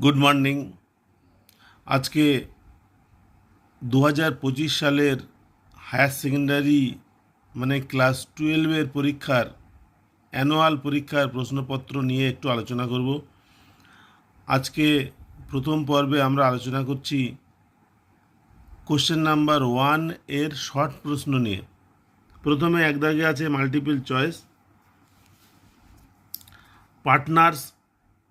Good morning. আজকে 2025 সালের higher secondary মানে ক্লাস 12-এর পরীক্ষার অ্যানুয়াল পরীক্ষার প্রশ্নপত্র নিয়ে একটু আলোচনা করব। আজকে প্রথম পর্বে আমরা আলোচনা করছি কোশ্চেন নাম্বার 1 এর শর্ট প্রশ্ন নিয়ে। প্রথমে এক দাগে আছে multiple choice. Partners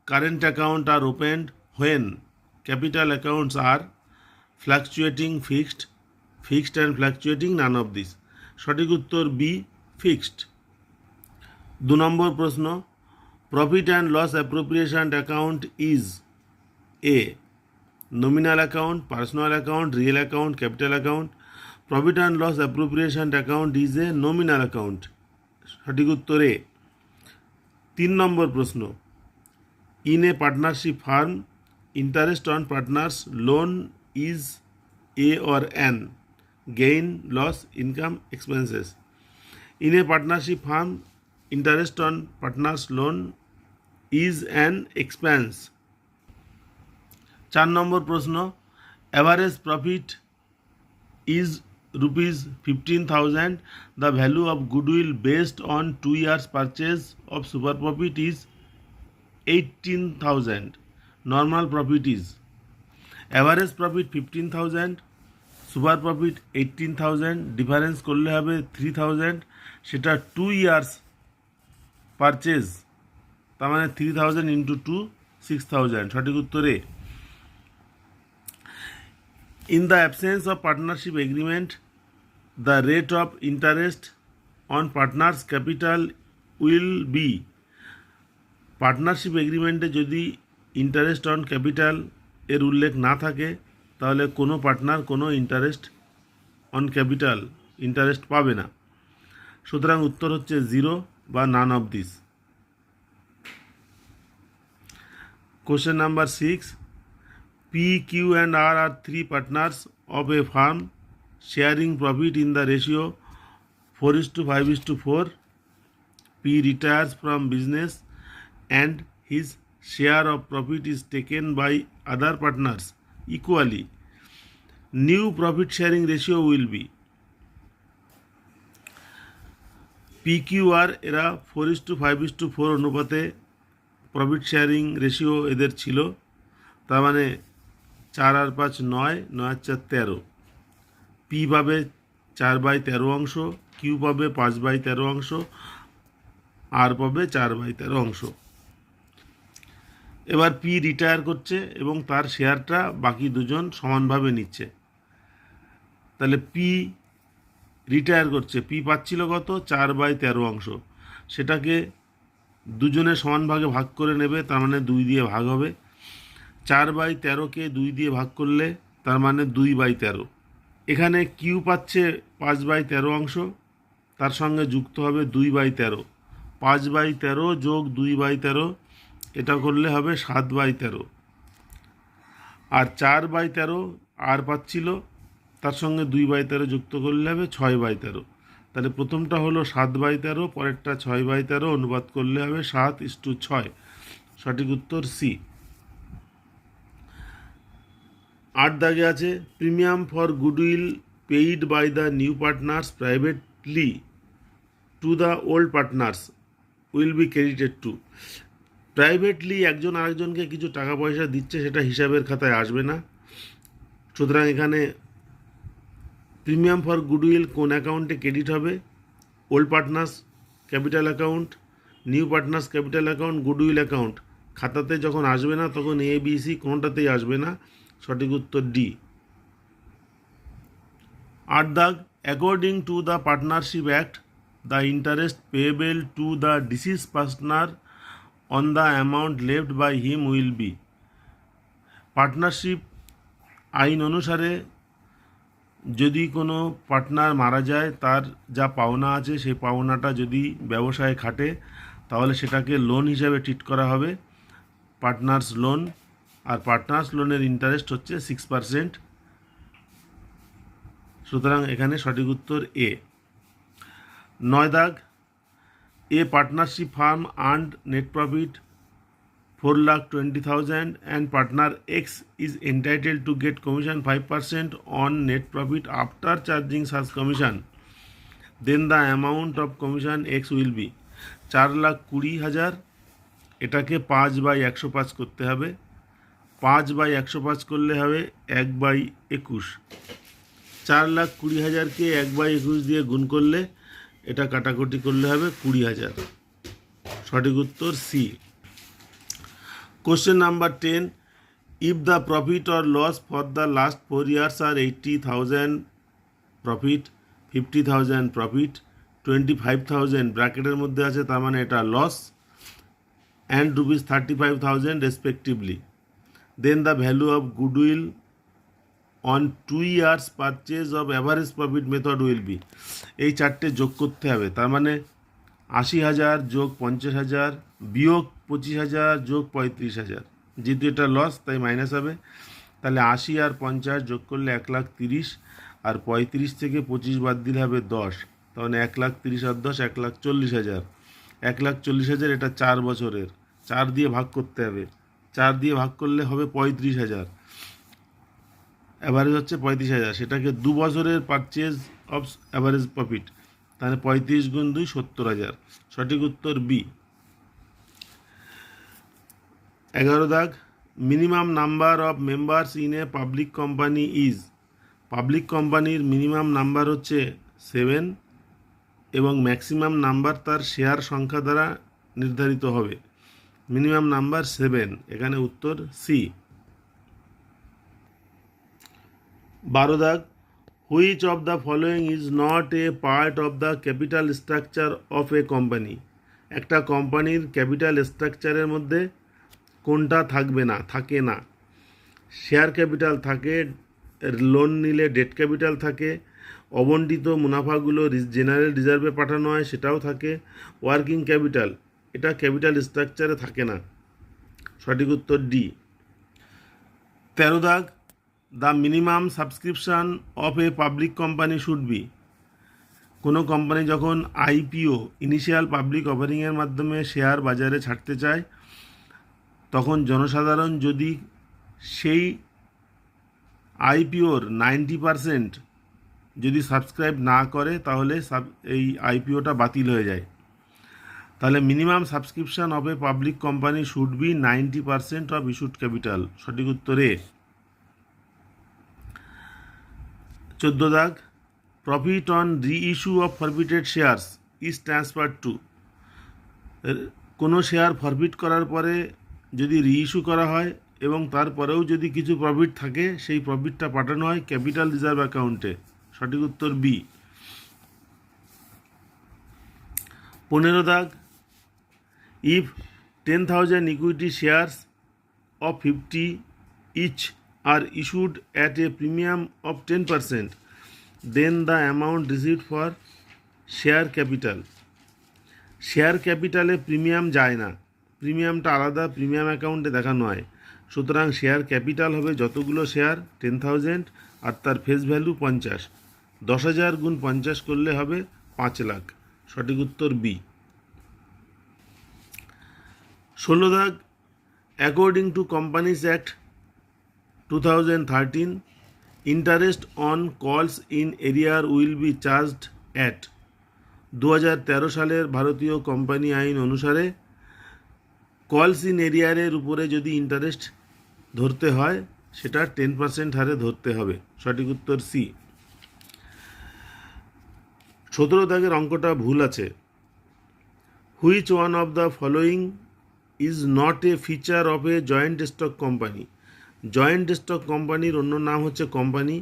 current account are opened when capital accounts are fluctuating fixed and fluctuating none of this. সঠিক উত্তর বি, ফিক্সড। 2 নম্বর প্রশ্ন, profit and loss appropriation account is a nominal account, personal account, real account, capital account. Profit and loss appropriation account is a nominal account. সঠিক উত্তর A. 3 নম্বর প্রশ্ন, in a partnership firm interest on partners loan is A or N, gain, loss, income, expenses. In a partnership firm, interest on partners' loan is an expense. 4 নম্বর প্রশ্ন, average profit is rupees 15,000. The value of goodwill based on 2 years purchase of super profit is 18,000. Normal profit is average profit 15,000, super profit 18,000, difference করলে হবে 3,000, সেটা 2 years purchase, তার মানে 3,000 into 2 6,000। সঠিক উত্তরে। In the absence of partnership agreement the rate of interest on partners capital will be. Partnership এগ্রিমেন্টে যদি interest on capital এর উল্লেখ না থাকে তাহলে কোনো পার্টনার কোনো ইন্টারেস্ট অন ক্যাপিটাল ইন্টারেস্ট পাবে না। সুতরাং উত্তর হচ্ছে 0 বা none of this. Question number 6, P, Q and R are 3 partners of a firm sharing profit in the ratio 4:5:4. P retires from business and his share of profit is taken by other partners equally. New profit sharing ratio will be PQR এরা 4:5:4 অনুপাতে profit sharing ratio এদের ছিল, তার মানে 4 আর 5 9, 9 আর 4 13। P পাবে 4/13 অংশ, Q পাবে 5/13 অংশ, আর পাবে 4/13 অংশ। এবার পি রিটায়ার করছে এবং তার শেয়ারটা বাকি দুজন সমানভাবে নিচ্ছে। তাহলে পি রিটায়ার করছে, পি পাচ্ছিল কত 4/13 অংশ, সেটাকে দুজনে সমান ভাগে ভাগ করে নেবে, তার মানে 2 দিয়ে ভাগ হবে। 4/13কে 2 দিয়ে ভাগ করলে তার মানে 2/13। এখানে কিউ পাচ্ছে 5/13 অংশ, তার সঙ্গে যুক্ত হবে 2/13। 5/13 যোগ 2/13 এটা করলে হবে 7/13। আর 4/13 আর পাচ্ছিল, তার সঙ্গে 2/13 যুক্ত করলে হবে 6/13। তাহলে প্রথমটা হলো 7/13, পরেরটা 6/13, অনুপাত করলে হবে 7:6। সঠিক উত্তর সি। 8 দাগে আছে premium for goodwill paid by the new partners privately to the old partners will be credited to. Privately একজন আরেকজনকে কিছু টাকা পয়সা দিচ্ছে, সেটা হিসাবের খাতায় আসবে না। সুতরাং এখানে প্রিমিয়াম ফর গুডউইল কোন অ্যাকাউন্টে ক্রেডিট হবে? Old partners capital account, new partners capital account, goodwill account. খাতাতে যখন আসবে না তখন এ বি সি কোনোটাতেই আসবে না। সঠিক উত্তর ডি। 8 দাগ, according to the partnership act the interest payable to the deceased partner on the amount left by him will be. Partnership আইন অনুসারে যদি কোনো পার্টনার মারা যায়, তার যা পাওনা আছে সেই পাওনাটা যদি ব্যবসায় খাটে তাহলে সেটাকে লোন হিসাবে ট্রিট করা হবে, পার্টনার্স লোন। আর পার্টনার্স লোনের ইন্টারেস্ট হচ্ছে 6%। সুতরাং এখানে সঠিক উত্তর এ। 9 দাগ, এ partnership farm earned net profit 4,20,000 and partner X is entitled to get commission 5% on net profit after charging such commission, then the amount of commission X will be 4,20,000। এটাকে 5/105 করতে হবে। 5/105 করলে হবে 1/21। 4,20,000কে 1/21 দিয়ে গুণ করলে এটা কাটাকুটি করলে হবে 20,000। সঠিক উত্তর C. Question number 10. If the profit or loss for the last 4 years are 80,000 profit, 50,000 profit, 25,000 ব্র্যাকেটের মধ্যে আছে, তার মানে এটা loss, and rupees 35,000 respectively, then the value of goodwill on 2 years purchase of average profit method will be। এই চারটে যোগ করতে হবে, তার মানে 80,000 যোগ 50,000 বিয়োগ 25,000 যোগ 35,000। যেহেতু এটা লস তাই মাইনাস হবে, তাহলে 80 আর 50 যোগ করলে 1,30,000, আর 35 থেকে 25 বাদ দিলে হবে 10, তাহলে 1,30,000 আর 10 1,40,000। 1,40,000 এটা 4 বছরের, 4 দিয়ে ভাগ করতে হবে, 4 দিয়ে ভাগ করলে হবে 35,000, অ্যাভারেজ হচ্ছে 35,000, সেটাকে 2 বছরের পারচেজ অফ অ্যাভারেজ প্রফিট, তাহলে 35 গুণ 2 70,000। সঠিক উত্তর বি। 11 দাগ, minimum number of members in a public company is. Public কোম্পানির মিনিমাম নাম্বার হচ্ছে 7 এবং ম্যাক্সিমাম নাম্বার তার শেয়ার সংখ্যা দ্বারা নির্ধারিত হবে। মিনিমাম নাম্বার 7, এখানে উত্তর সি। 12 দাগ, which of the following is not a part of the capital structure of a company. একটা কোম্পানির ক্যাপিটাল স্ট্রাকচারের মধ্যে কোনটা থাকবে না, থাকে না? শেয়ার ক্যাপিটাল থাকে, লোন নিলে ডেট ক্যাপিটাল থাকে, অবন্টিত মুনাফাগুলো জেনারেল রিজার্ভে পাঠানো হয় সেটাও থাকে, ওয়ার্কিং ক্যাপিটাল এটা ক্যাপিটাল স্ট্রাকচারে থাকে না। সঠিক উত্তর ডি। 13 দাগ, the minimum subscription of a public company should be. কোনো কোম্পানি যখন আইপিও ইনিশিয়াল পাবলিক অফারিংয়ের মাধ্যমে শেয়ার বাজারে ছাড়তে চায়, তখন জনসাধারণ যদি সেই আইপিওর 90% যদি সাবস্ক্রাইব না করে তাহলে এই আইপিওটা বাতিল হয়ে যায়। তাহলে minimum subscription of a public company should be 90% of issued capital. সঠিক উত্তর এ। 14 দাগ, profit on reissue of ফরফিটেড shares is transfer to. কোনো শেয়ার ফরফিট করার পরে যদি রিইস্যু করা হয় এবং তারপরেও যদি কিছু প্রফিট থাকে, সেই প্রফিটটা পাঠানো হয় ক্যাপিটাল রিজার্ভ অ্যাকাউন্টে। সঠিক উত্তর বি। 15 দাগ, if 10,000 equity shares of 50 each are issued at a premium of 10%, then the amount received for share capital. Share ক্যাপিটালে প্রিমিয়াম যায় না, প্রিমিয়ামটা আলাদা প্রিমিয়াম অ্যাকাউন্টে দেখানো হয়। সুতরাং শেয়ার ক্যাপিটাল হবে যতগুলো শেয়ার 10,000 আর তার ফেস ভ্যালু 50, 10,000 গুণ 50 করলে হবে 5 লাখ। সঠিক উত্তর বি। 16 দাগ, according two companies act 2013, interest on কলস ইন এরিয়ার উইল বি চার্জড অ্যাট। 2013 সালের ভারতীয় কোম্পানি আইন অনুসারে কলস ইন এরিয়ারের উপরে যদি ইন্টারেস্ট ধরতে হয় সেটা 10% হারে ধরতে হবে। সঠিক উত্তর সি। 17 দাগের অঙ্কটা ভুল আছে। Which one of the following is not a feature of A joint stock company. Joint stock কোম্পানির অন্য নাম হচ্ছে কোম্পানি।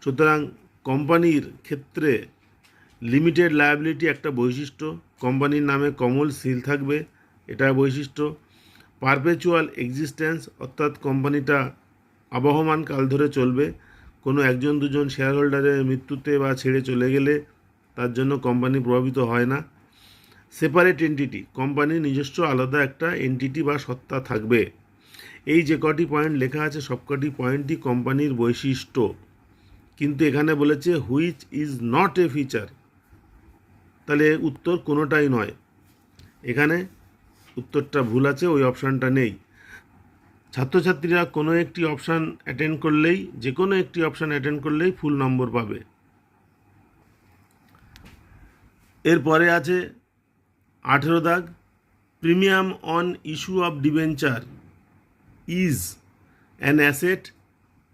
সুতরাং কোম্পানির ক্ষেত্রে লিমিটেড লায়াবিলিটি একটা বৈশিষ্ট্য, কোম্পানির নামে কমল সিল থাকবে, এটা বৈশিষ্ট্য। পারপেচুয়াল এক্সিস্টেন্স, অর্থাৎ কোম্পানিটা আবহমান কাল ধরে চলবে, কোনো একজন দুজন শেয়ার হোল্ডারের মৃত্যুতে বা ছেড়ে চলে গেলে তার জন্য কোম্পানি প্রভাবিত হয় না। সেপারেট এন্টিটি, কোম্পানির নিজস্ব আলাদা একটা এন্টিটি বা সত্তা থাকবে। এই যে কটি পয়েন্ট লেখা আছে সবকটি পয়েন্টই কোম্পানির বৈশিষ্ট্য, কিন্তু এখানে বলেছে which is not a feature, তাহলে উত্তর কোনোটাই নয়। এখানে উত্তরটা ভুল আছে, ওই অপশানটা নেই। ছাত্রছাত্রীরা কোনো একটি অপশান অ্যাটেন্ড করলেই, যে কোনো একটি অপশান অ্যাটেন্ড করলেই ফুল নম্বর পাবে। এরপরে আছে 18 দাগ, premium on issue of debenture is an asset,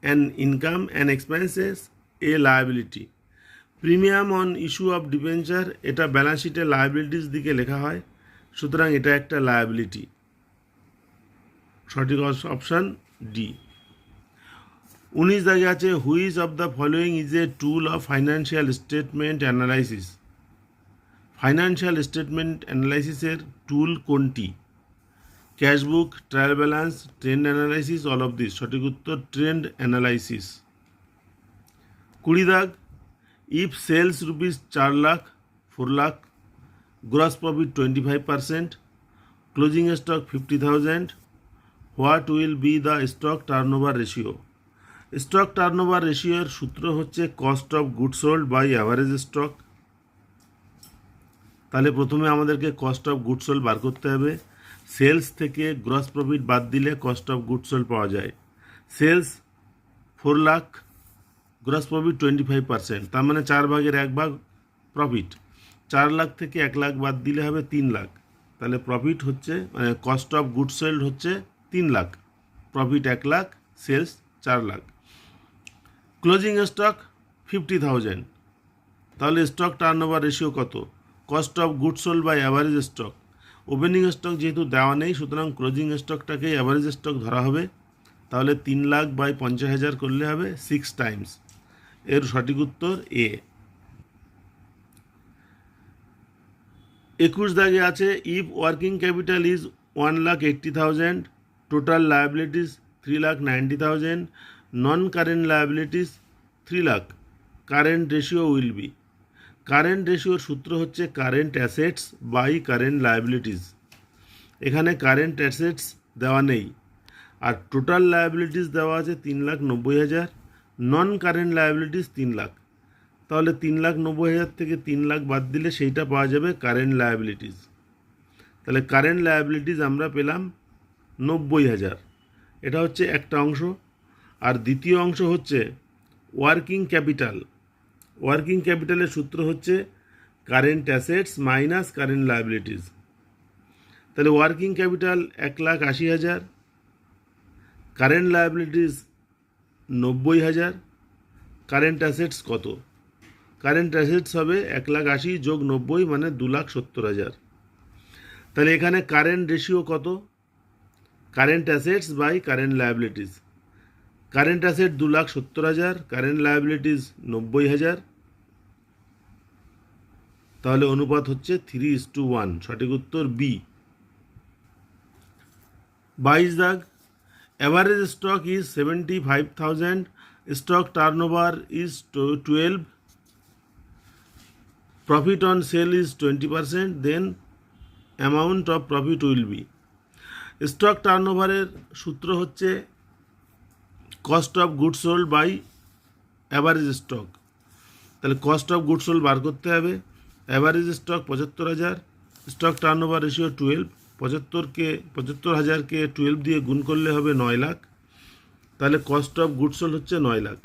an income, an expenses, A liability. Premium on issue of debenture এটা ব্যালেন্স শিটে লায়াবিলিটিস দিকে লেখা হয়, সুতরাং এটা একটা লায়াবিলিটি। সঠিক অপশান ডি। 19 দাগে আছে which of the following is a tool of financial statement analysis. Financial statement অ্যানালাইসিসের টুল কোনটি? Cashbook, trial balance, trend analysis, all of this. সঠিক উত্তর ট্রেন্ড অ্যানালাইসিস। 20 দাগ, if sales rupees 4 lakh, 4 lakh, gross profit 25%, closing stock 50,000, what will be the stock turnover ratio? Stock turnover রেশিওর সূত্র হচ্ছে cost of good sold by average stock. তাহলে প্রথমে আমাদেরকে cost of good sold বার করতে হবে। সেলস থেকে গ্রস প্রফিট বাদ দিলে কস্ট অফ গুড সোল্ড পাওয়া যায়। সেলস 4 লাখ, গ্রস প্রফিট 25%, তার মানে 4 ভাগের 1 ভাগ প্রফিট। 4 লাখ থেকে 1 লাখ বাদ দিলে হবে 3 লাখ। তাহলে প্রফিট হচ্ছে, মানে কস্ট অফ গুড সোল্ড হচ্ছে 3 lakh, profit 1 lakh, sales 4 lakh. Closing stock 50,000, তাহলে স্টক টার্নওভার রেশিও কত? Cost of good sold by average stock. Opening stock যেহেতু দেওয়া নেই, সুতরাং ক্লোজিং স্টকটাকে অ্যাভারেজ স্টক ধরা হবে। তাহলে 3 লাখ বাই 50,000 করলে হবে 6 টাইমস। এর সঠিক উত্তর এ। 21 দাগে আছে if working capital is 1,80,000, total liabilities 3,90,000, non current liabilities 3 lakh, current ratio will be. Current রেশিওর সূত্র হচ্ছে current assets by current liabilities. এখানে কারেন্ট অ্যাসেটস দেওয়া নেই, আর টোটাল লায়াবিলিটিস দেওয়া আছে 3,90,000, নন কারেন্ট লায়াবিলিটিস 3 লাখ। তাহলে 3,90,000 থেকে 3 লাখ বাদ দিলে সেইটা পাওয়া যাবে কারেন্ট লায়াবিলিটিস। তাহলে কারেন্ট লায়াবিলিটিস আমরা পেলাম 90,000। এটা হচ্ছে একটা অংশ। আর দ্বিতীয় অংশ হচ্ছে ওয়ার্কিং ক্যাপিটাল। ওয়ার্কিং ক্যাপিটালের সূত্র হচ্ছে current assets minus current liabilities. তাহলে working capital 1,80,000, current liabilities 90,000, current assets কত? কারেন্ট অ্যাসেটস হবে 1,80,000 যোগ 90 মানে 2,70,000। তাহলে এখানে কারেন্ট রেশিও কত? Current assets by current liabilities. Current asset 2,70,000, current liabilities 90,000, তাহলে অনুপাত হচ্ছে 3:1। সঠিক উত্তর বি। 22 দাগ, average stock is 75,000, stock turnover is 12, profit on sale is 20%, then amount of profit will be. Stock টার্নওভারের সূত্র হচ্ছে cost of good sold by average stock. তাহলে কস্ট অফ গুড সোল্ড বার করতে হবে। Average stock 75,000, stock turnover ratio 12, 75,000কে 12 দিয়ে গুণ করলে হবে 9 লাখ। তাহলে কস্ট অফ গুড সোল্ড হচ্ছে 9 লাখ।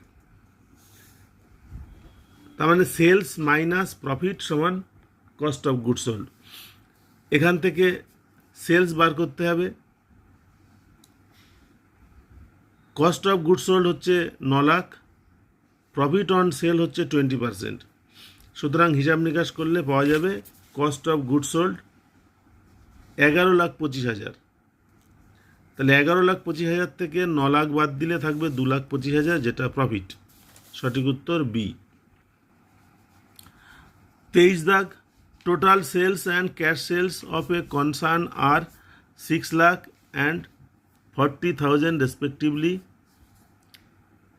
তার মানে সেলস মাইনাস প্রফিট সমান কস্ট অফ গুড সোল্ড। এখান থেকে সেলস বার করতে হবে। কস্ট অফ গুড সোল্ড হচ্ছে 9 লাখ, প্রফিট অন সেল হচ্ছে 20%। সুতরাং হিসাব নিকাশ করলে পাওয়া যাবে কস্ট অফ গুড সোল্ড 11,25,000। তাহলে 11,25,000 থেকে 9 লাখ বাদ দিলে থাকবে 2,25,000, যেটা প্রফিট। সঠিক উত্তর বি। 23 দাগ, total sales and cash sales of a concern are 6 lakh and 40,000 respectively.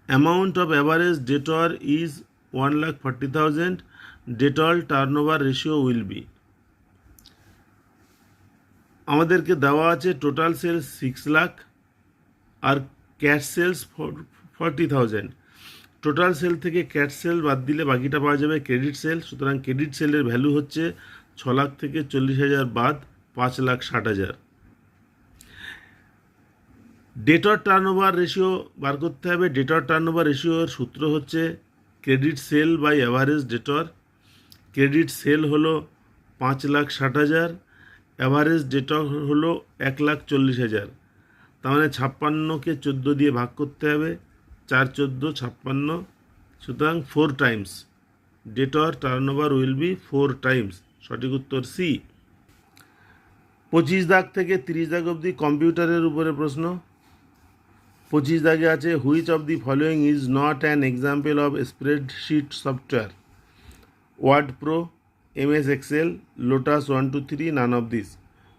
Amount of average debtor is 1,40,000, debtor turnover ratio will be. আমাদেরকে দেওয়া আছে টোটাল সেলস 6 লাখ আর ক্যাশ সেলস 40,000। টোটাল সেল থেকে ক্যাশ সেল বাদ দিলে বাকিটা পাওয়া যাবে ক্রেডিট সেল। সুতরাং ক্রেডিট সেলের ভ্যালু হচ্ছে 6 লাখ থেকে 40,000 বাদ 5,60,000। ডেটর টার্নওভার রেশিও বার করতে হবে। ডেটর টার্নওভার রেশিওর সূত্র হচ্ছে credit sale by average debtor. Credit sale হলো 5,60,000, অ্যাভারেজ ডেটর হলো 1,40,000। তার মানে 56কে 14 দিয়ে ভাগ করতে হবে, 4 14 56, সুতরাং 4 Times ডেটর turnover will be 4 Times. সঠিক উত্তর সি। 25 দাগ থেকে 30 দাগ অবধি কম্পিউটারের উপরে প্রশ্ন। 25 দাগে আছে which of the following is not an example of spreadsheet software? Word Pro, MS Excel, Lotus 1 2 3, none of this.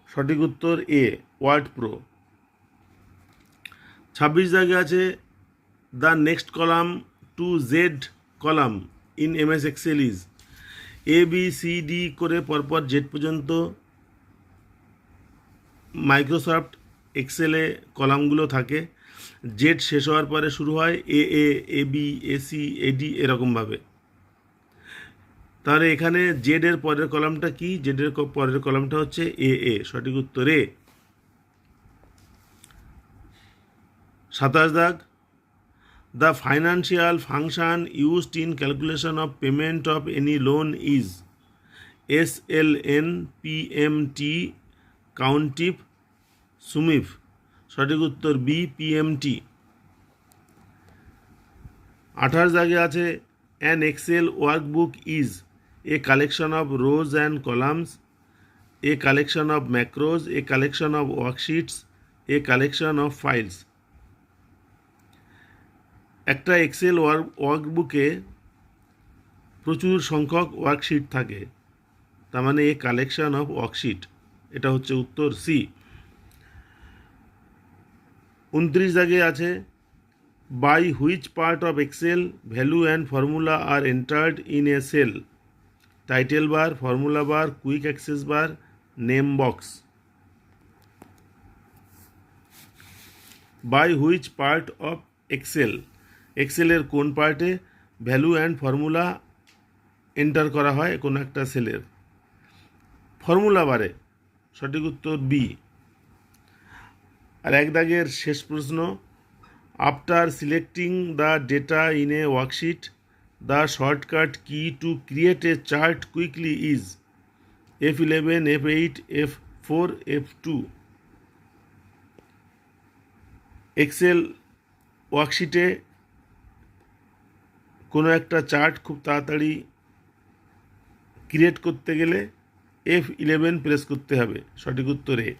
সঠিক উত্তর এ, ওয়ার্ড প্রো। 26 দাগে আছে the next column to Z column in MS Excel is. A B C D করে পরপর Z পর্যন্ত Microsoft এক্সেলে কলামগুলো থাকে। Z শেষ হওয়ার পরে শুরু হয় এ বি, এসি, এডি এরকমভাবে। তাহলে এখানে জেড এর পরের কলামটা কি? জেড এর পরের কলামটা হচ্ছে এ। সঠিক উত্তর এ। 27 দাগ, the financial function used in calculation of payment of any loan is. SLN, PMT, countif, sumif. সঠিক উত্তর বি, PMT। 28 দাগে আছে an Excel workbook is a collection of rows and columns, a collection of macros, a collection of worksheets, a collection of files. একটা Excel ওয়ার্কবুকে প্রচুর সংখ্যক worksheet থাকে, তার মানে এ কালেকশন অফ ওয়ার্কশিট। এটা হচ্ছে উত্তর সি। 29 দাগে আছে by which part of Excel value and formula are entered in a cell? Title bar, formula bar, quick access bar, name box. By which part of Excel, এক্সেলের কোন পার্টে value and formula enter করা হয় কোনো একটা সেলের? Formula বারে। সঠিক উত্তর বি। আর এক দাগের শেষ প্রশ্ন, after selecting the data in a worksheet the shortcut key to create a chart quickly is. F11, F8, F4, F2। Excel ওয়ার্কশিটে কোনো একটা চার্ট খুব তাড়াতাড়ি ক্রিয়েট করতে গেলে F11 প্রেস করতে হবে। সঠিক উত্তর এ।